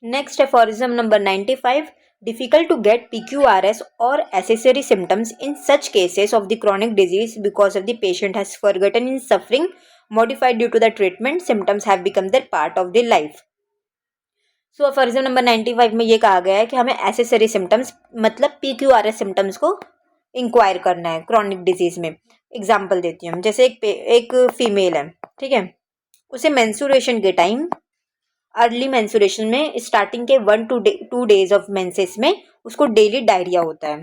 Next aphorism number 95. Difficult to get PQRS or accessory symptoms in such cases of the chronic disease because of the patient has forgotten in suffering modified due to the treatment. Symptoms have become their part of their life. So aphorism number 95 में ये कहा गया है कि हमें accessory symptoms मतलब PQRS symptoms को inquire करना है क्रॉनिक डिजीज में. एग्जाम्पल देती हूँ. जैसे एक फीमेल है, ठीक है, उसे मेंसुरेशन के टाइम अर्ली मेंसुरेशन में स्टार्टिंग के 1 to 2 days ऑफ मेंसेस में उसको डेली डायरिया होता है.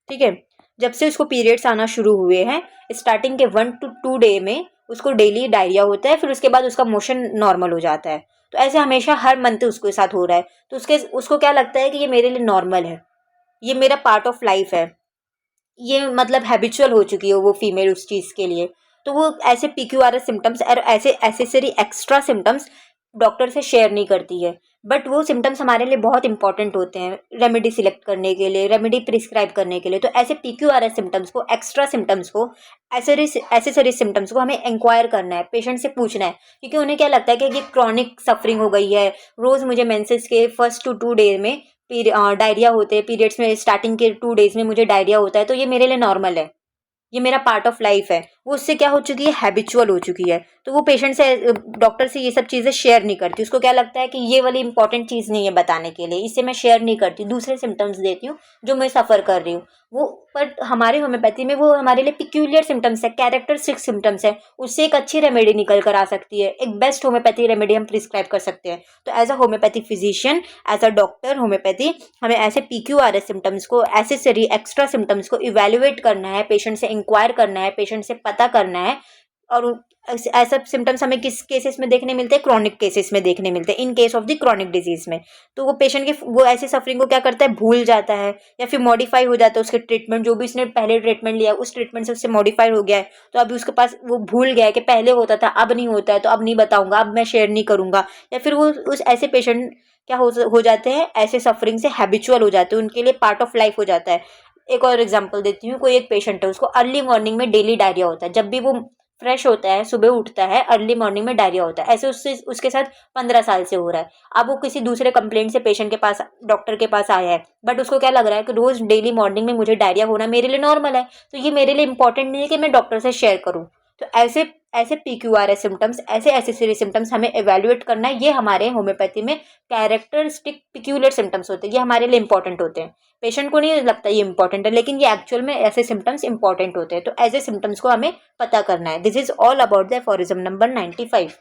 ठीक है, जब से उसको पीरियड्स आना शुरू हुए हैं स्टार्टिंग के 1 to 2 day में उसको डेली डायरिया होता है. फिर उसके बाद उसका मोशन नॉर्मल हो जाता है. तो ऐसे हमेशा हर मंथ उसके साथ हो रहा है. तो उसको क्या लगता है कि ये मेरे लिए नॉर्मल है, ये मेरा पार्ट ऑफ लाइफ है, ये मतलब हैबिचुअल हो चुकी है वो फीमेल उस चीज़ के लिए. तो वो ऐसे PQRS सिम्टम्स और ऐसे एसेसरी एक्स्ट्रा सिम्टम्स डॉक्टर से शेयर नहीं करती है. बट वो सिम्टम्स हमारे लिए बहुत इंपॉर्टेंट होते हैं रेमेडी सिलेक्ट करने के लिए, रेमेडी प्रिस्क्राइब करने के लिए. तो ऐसे PQRS सिम्टम्स को, एक्स्ट्रा सिम्टम्स को, एसेसरी सिम्टम्स को हमें इंक्वायर करना है, पेशेंट से पूछना है. क्योंकि उन्हें क्या लगता है कि ये क्रॉनिक सफरिंग हो गई है, रोज़ मुझे मेंसेस के 1 to 2 day में डायरिया होते हैं, पीरियड्स में स्टार्टिंग के 2 days में मुझे डायरिया होता है, तो ये मेरे लिए नॉर्मल है, ये मेरा पार्ट ऑफ लाइफ है. वो उससे क्या हो चुकी है, हैबिचुअल हो चुकी है. तो वो पेशेंट से, डॉक्टर से ये सब चीज़ें शेयर नहीं करती. उसको क्या लगता है कि ये वाली इंपॉर्टेंट चीज़ नहीं है बताने के लिए, इससे मैं शेयर नहीं करती, दूसरे सिम्टम्स देती हूँ जो मैं सफ़र कर रही हूँ वो. बट हमारे होम्योपैथी में वो हमारे लिए पिक्यूलियर सिम्टम्स है, कैरेक्टरिस्टिक सिम्टम्स है. उससे एक अच्छी रेमेडी निकल कर आ सकती है, एक बेस्ट होम्योपैथी रेमेडी हम प्रिस्क्राइब कर सकते हैं. तो as a homeopathy physician, as a doctor homeopathy, हमें ऐसे PQRS सिम्टम्स को, एसेसरी एक्स्ट्रा सिम्टम्स को इवेल्युएट करना है, पेशेंट से इंक्वायर करना है, पेशेंट से पता करना है. और ऐसा सिम्टम्स हमें किस केसेस में देखने मिलते हैं, क्रॉनिक केसेस में देखने मिलते हैं, in case of the chronic disease में. तो वो पेशेंट के वो ऐसे सफरिंग को क्या करता है, भूल जाता है या फिर मॉडिफाई हो जाता है. उसके ट्रीटमेंट जो भी उसने पहले ट्रीटमेंट लिया उस ट्रीटमेंट से उससे मॉडिफाई हो गया है. तो अभी उसके पास वो भूल गया है कि पहले होता था अब नहीं होता है, तो अब नहीं बताऊंगा, अब मैं शेयर नहीं करूंगा. या फिर वो उस ऐसे पेशेंट क्या हो जाते हैं, ऐसे सफरिंग से हैबिचुअल हो जाते हैं, उनके लिए पार्ट ऑफ लाइफ हो जाता है. एक और एग्जांपल देती हूँ. कोई एक पेशेंट है, उसको अर्ली मॉर्निंग में डेली डायरिया होता है. जब भी वो फ्रेश होता है, सुबह उठता है, अर्ली मॉर्निंग में डायरिया होता है. ऐसे उसके साथ 15 साल से हो रहा है. अब वो किसी दूसरे कंप्लेंट से पेशेंट के पास, डॉक्टर के पास आया है. बट उसको क्या लग रहा है कि रोज डेली मॉर्निंग में मुझे डायरिया होना मेरे लिए नॉर्मल है, तो ये मेरे लिए इंपॉर्टेंट नहीं है कि मैं डॉक्टर से शेयर करूँ. तो ऐसे ऐसे PQRS सिम्टम्स, ऐसे एसेसरी सिम्टम्स हमें एवेल्युएट करना है. ये हमारे होम्योपैथी में कैरेक्टरिस्टिक पिक्यूलर सिम्टम्स होते हैं, ये हमारे लिए इंपॉर्टेंट होते हैं. पेशेंट को नहीं लगता ये इंपॉर्टेंट है, लेकिन ये एक्चुअल में ऐसे सिम्टम्स इंपॉर्टेंट होते हैं. तो ऐसे सिम्टम्स को हमें पता करना है. This is all about the aphorism number 95.